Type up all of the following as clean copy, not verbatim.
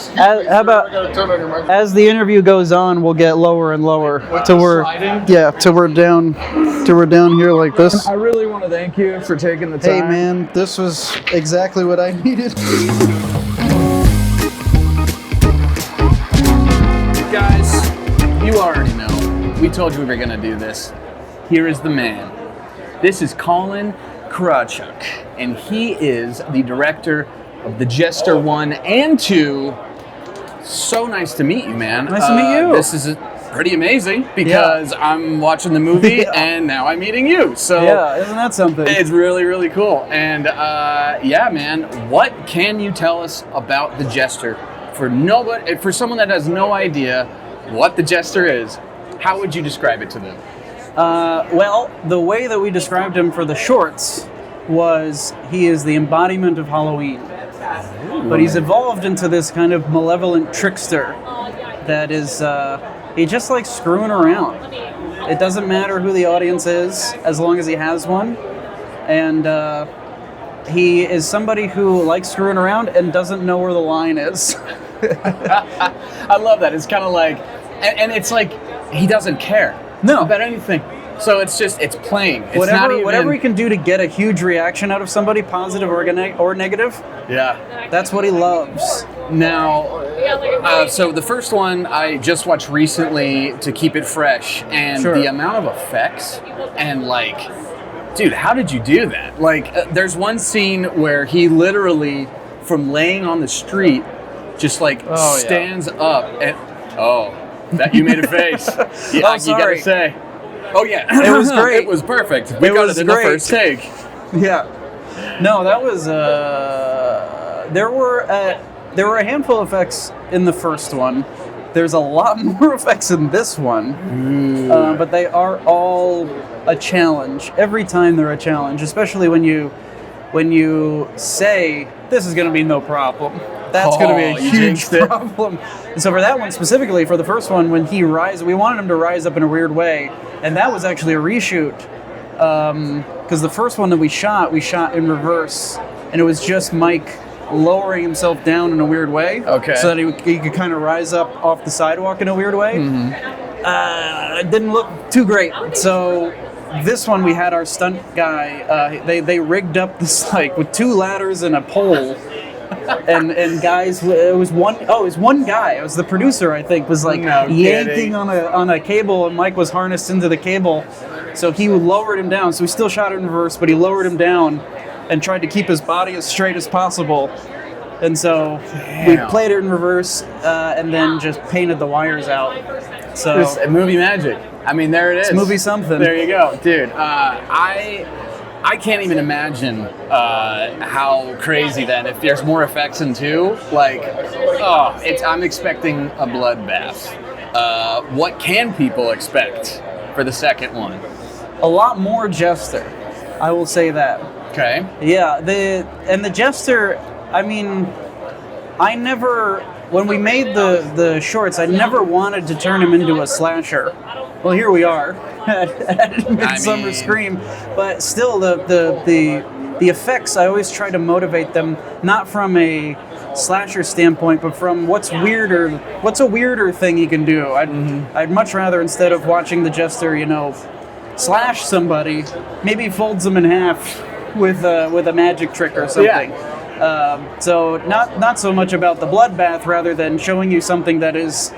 How about as the interview goes on, we'll get lower and lower till we're down here like this. I really want to thank you for taking the time. Hey man, this was exactly what I needed. Guys, you already know. We told you we were going to do this. Here is the man. This is Colin Krawchuk, and he is the director of The Jester 1 and 2. So nice to meet you, man. Nice to meet you. This is pretty amazing because I'm watching the movie and now I'm meeting you. So yeah, isn't that something? It's really, really cool. And yeah, man, what can you tell us about The Jester? For someone that has no idea what The Jester is, how would you describe it to them? Well, the way that we described him for the shorts was he is the embodiment of Halloween. Ooh. But he's evolved into this kind of malevolent trickster that is, he just likes screwing around. It doesn't matter who the audience is, as long as he has one. And he is somebody who likes screwing around and doesn't know where the line is. I love that. It's kind of like, and it's like, he doesn't care about anything. So it's playing. It's whatever he can do to get a huge reaction out of somebody, positive or negative. Yeah. That's what he loves. Now, so the first one I just watched recently to keep it fresh, and the amount of effects and like, dude, how did you do that? Like, there's one scene where he literally, from laying on the street, just like stands up and that you made a face. Yeah, you gotta say. Oh yeah, it was great. It was perfect. We got it in the first take. Yeah. No, that was. There were a handful of effects in the first one. There's a lot more effects in this one, but they are all a challenge. Every time they're a challenge, especially when you say this is going to be no problem. That's going to be a huge problem. And so for that one specifically, for the first one, when we wanted him to rise up in a weird way, and that was actually a reshoot. Because the first one that we shot in reverse, and it was just Mike lowering himself down in a weird way, so that he could kind of rise up off the sidewalk in a weird way. It didn't look too great. So this one, we had our stunt guy. They rigged up this like with 2 ladders and a pole. and guys, it was one guy. It was the producer, I think, was like yanking on a cable, and Mike was harnessed into the cable. So he lowered him down. So we still shot it in reverse, but he lowered him down and tried to keep his body as straight as possible. And so we played it in reverse and then just painted the wires out. So it's movie magic. I mean, there it is. It's movie something. There you go, dude. I can't even imagine how crazy then if there's more effects in 2. Like, I'm expecting a bloodbath. What can people expect for the second one? A lot more Jester. I will say that. Okay. Yeah, the Jester. I mean, when we made the shorts, I never wanted to turn him into a slasher. Well, here we are at Midsummer Scream, but still the effects, I always try to motivate them not from a slasher standpoint, but from what's a weirder thing he can do. I'd much rather, instead of watching the Jester, slash somebody, maybe folds them in half with a magic trick or something. So not so much about the bloodbath, rather than showing you something that is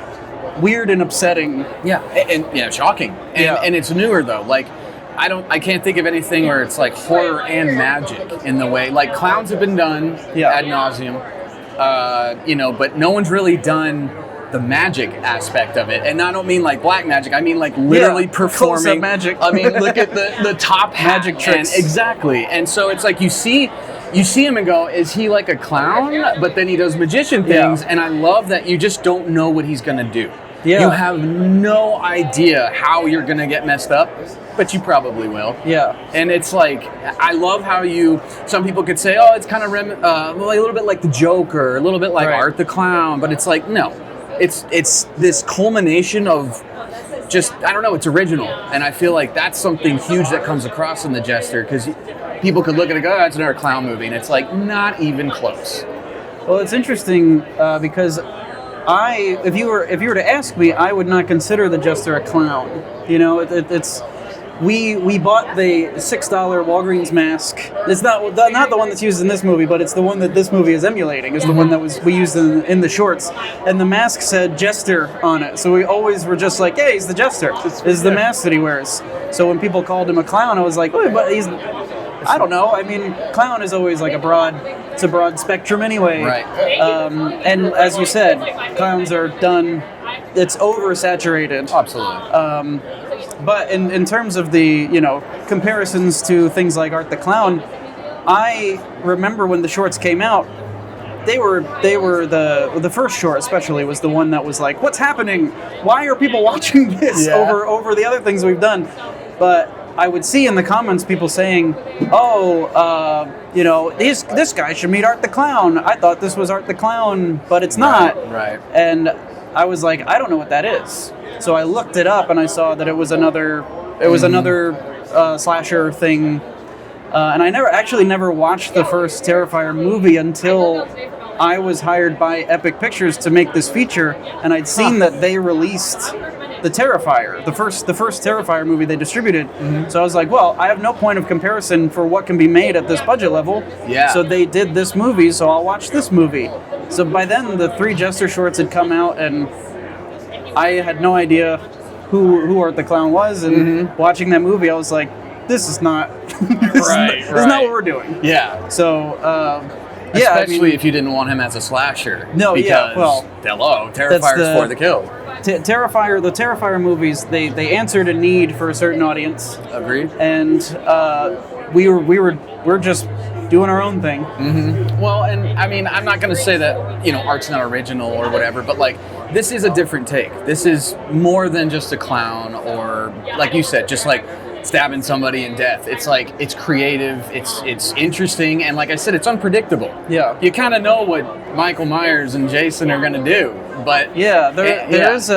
weird and upsetting. And shocking. And it's newer though. Like, I can't think of anything where it's like horror and magic in the way. Like, clowns have been done ad nauseum, but no one's really done the magic aspect of it. And I don't mean like black magic. I mean like literally performing close-up magic. I mean, look at the top hat magic tricks. Exactly. And so it's like you see him and go, is he like a clown? But then he does magician things, and I love that you just don't know what he's gonna do. Yeah. You have no idea how you're gonna get messed up, but you probably will. Yeah. And it's like, I love how some people could say, it's kind of a little bit like the Joker, a little bit like Art the Clown, but it's like, no. It's this culmination of just, I don't know, it's original. And I feel like that's something huge that comes across in The Jester, because people could look at it and go, it's another clown movie. And it's like, not even close. Well, it's interesting because if you were to ask me, I would not consider the Jester a clown. You know, it's. We bought the $6 Walgreens mask. It's not the one that's used in this movie, but it's the one that this movie is emulating. It's the one that we used in the shorts, and the mask said Jester on it. So we always were just like, "Hey, he's the Jester." This is the mask that he wears. So when people called him a clown, I was like, "Oh, but he's." I don't know. I mean, clown is always like it's a broad spectrum anyway. Right. And as you said, clowns are done. It's oversaturated. Absolutely. But in terms of the, comparisons to things like Art the Clown, I remember when the shorts came out, they were the first short especially was the one that was like, what's happening? Why are people watching this over the other things we've done? But I would see in the comments people saying, this guy should meet Art the Clown. I thought this was Art the Clown, but it's not. Right. And I was like, I don't know what that is. So I looked it up and I saw that it was another slasher thing. And I never watched the first Terrifier movie until I was hired by Epic Pictures to make this feature, and I'd seen that they released the Terrifier, the first Terrifier movie they distributed. Mm-hmm. So I was like, well, I have no point of comparison for what can be made at this budget level. Yeah. So they did this movie, so I'll watch this movie. So by then, the 3 Jester shorts had come out, and I had no idea who Art the Clown was. And watching that movie, I was like, this is not this is not what we're doing. Yeah. So. Especially if you didn't want him as a slasher. No, because, hello, Terrifier's for the kill. The Terrifier movies, they answered a need for a certain audience. Agreed. And we're just doing our own thing. Mm-hmm. Well, and I mean, I'm not going to say that, art's not original or whatever, but like, this is a different take. This is more than just a clown or, like you said, just like stabbing somebody in death. It's like, it's creative, it's interesting, and like I said, it's unpredictable. Yeah. You kind of know what Michael Myers and Jason are going to do, but... Yeah, there's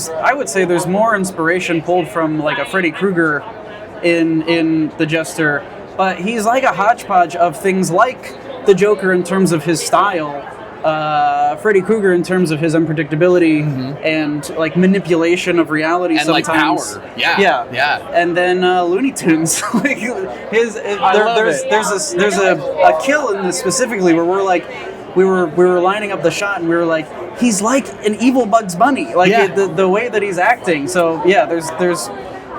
I would say there's more inspiration pulled from like a Freddy Krueger in The Jester, but he's like a hodgepodge of things like the Joker in terms of his style, Freddy Krueger in terms of his unpredictability and like manipulation of reality and sometimes. Like power. Yeah. And then Looney Tunes. Like there's a kill in this specifically where we're like we were lining up the shot and we were like, he's like an evil Bugs Bunny. Like the way that he's acting. So yeah, there's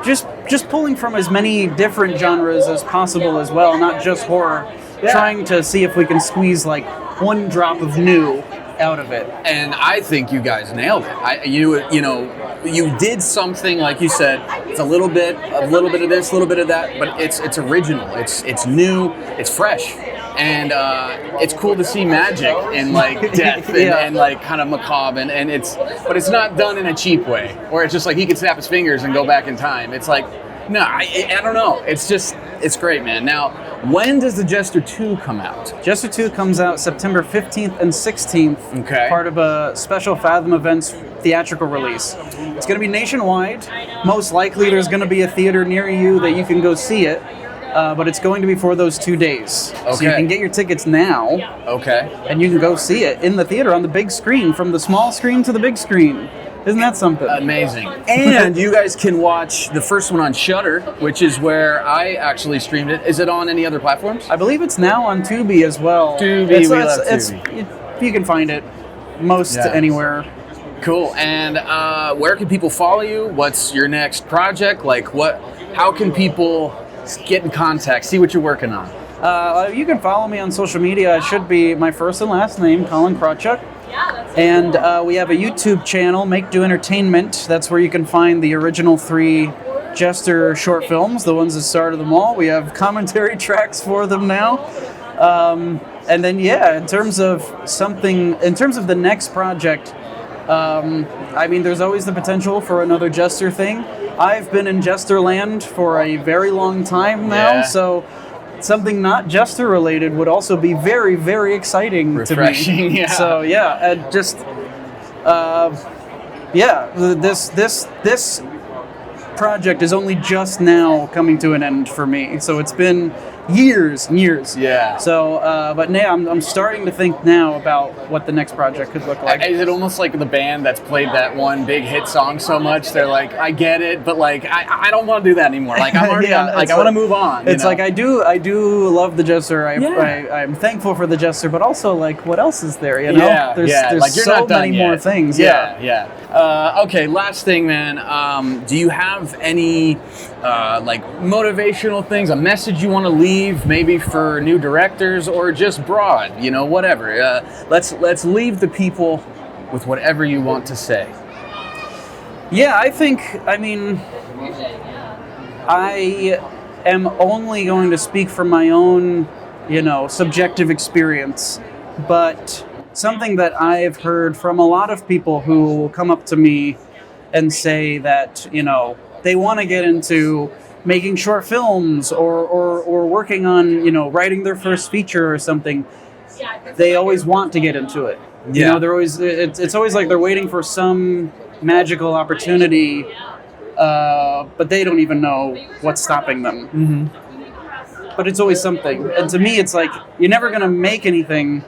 just pulling from as many different genres as possible as well, not just horror. Yeah. Trying to see if we can squeeze like one drop of new out of it. And I think you guys nailed it. You did something, like you said, it's a little bit of this, a little bit of that, but it's original. It's new, it's fresh. And it's cool to see magic and like death and like kind of macabre and but it's not done in a cheap way where it's just like he can snap his fingers and go back in time. It's like, no, I don't know. It's great, man. Now, when does the Jester 2 come out? Jester 2 comes out September 15th and 16th. Okay. Part of a special Fathom Events theatrical release. It's going to be nationwide. Most likely there's going to be a theater near you that you can go see it. But it's going to be for those 2 days. Okay. So you can get your tickets now. Okay. And you can go see it in the theater on the big screen, from the small screen to the big screen. Isn't that something? Amazing. And you guys can watch the first one on Shudder, which is where I actually streamed it. Is it on any other platforms? I believe it's now on Tubi as well. Tubi, we love Tubi. You can find it most anywhere. Cool. And where can people follow you? What's your next project? Like, how can people get in contact, see what you're working on? You can follow me on social media. It should be my first and last name, Colin Krawchuk. And we have a YouTube channel, Make Do Entertainment. That's where you can find the original 3 Jester short films, the ones that started them all. We have commentary tracks for them now. And then, in terms of the next project, I mean, there's always the potential for another Jester thing. I've been in Jesterland for a very long time now, so something not Jester related would also be very, very exciting Refreshing, to me. yeah. So this project is only just now coming to an end for me. So it's been years and years. Yeah. So, but now I'm starting to think now about what the next project could look like. Is it almost like the band that's played that one big hit song so much? They're like, I get it, but like, I don't want to do that anymore. Like, I'm already I want to move on. It's like I do love the Jester. I'm thankful for the Jester, but also like, what else is there? You know, there's like, you're so not done many yet. more things. Okay, last thing, man. Do you have any like motivational things, a message you want to leave, maybe for new directors or just broad, you know, whatever? Let's leave the people with whatever you want to say. Yeah, I mean, I am only going to speak from my own, you know, subjective experience, but something that I've heard from a lot of people who will come up to me and say that, you know, they want to get into making short films or working on, you know, writing their first feature or something. They always want to get into it. You know, they're always, it's always like they're waiting for some magical opportunity, but they don't even know what's stopping them. Mm-hmm. But it's always something. And to me, it's like, you're never going to make anything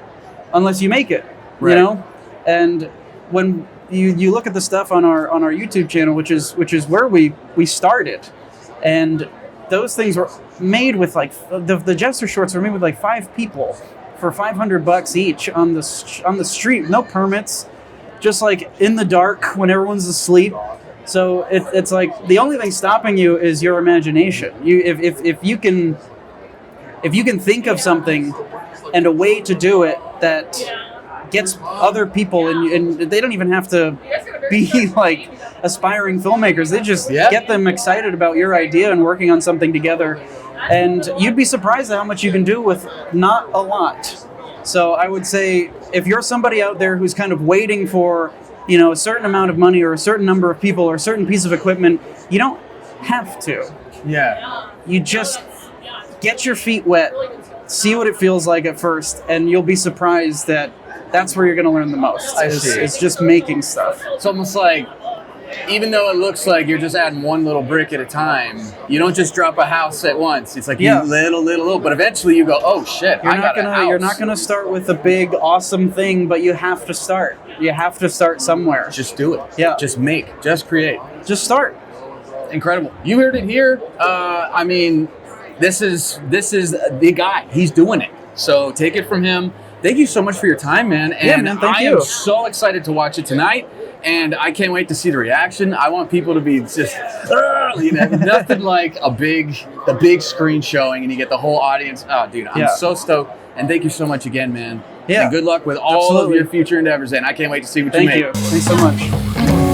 unless you make it, you know? And when you look at the stuff on our YouTube channel, which is where we started, and those things were made with like, the Jester shorts were made with like 5 people for $500 each on the street, no permits, just like in the dark when everyone's asleep. So it's like the only thing stopping you is your imagination. If you can think of something and a way to do it that gets other people, and they don't even have to be like aspiring filmmakers. They just get them excited about your idea and working on something together. And you'd be surprised at how much you can do with not a lot. So I would say, if you're somebody out there who's kind of waiting for, you know, a certain amount of money or a certain number of people or a certain piece of equipment, you don't have to. Yeah. You just get your feet wet, see what it feels like at first, and you'll be surprised that that's where you're going to learn the most. It's just making stuff. It's almost like, even though it looks like you're just adding one little brick at a time, you don't just drop a house at once. It's like you little, but eventually you go, oh shit, I got a house. You're not gonna start with a big, awesome thing, but you have to start. You have to start somewhere. Just do it. Yeah. Just make. Just create. Just start. Incredible. You heard it here. I mean, this is the guy. He's doing it. So take it from him. Thank you so much for your time, man. And man, thank you. you. I am so excited to watch it tonight. And I can't wait to see the reaction. I want people to be just, you know, nothing like the big screen showing and you get the whole audience. Oh, dude, I'm so stoked. And thank you so much again, man. Yeah. And good luck with all of your future endeavors. And I can't wait to see what you make. Thank you. Thanks so much.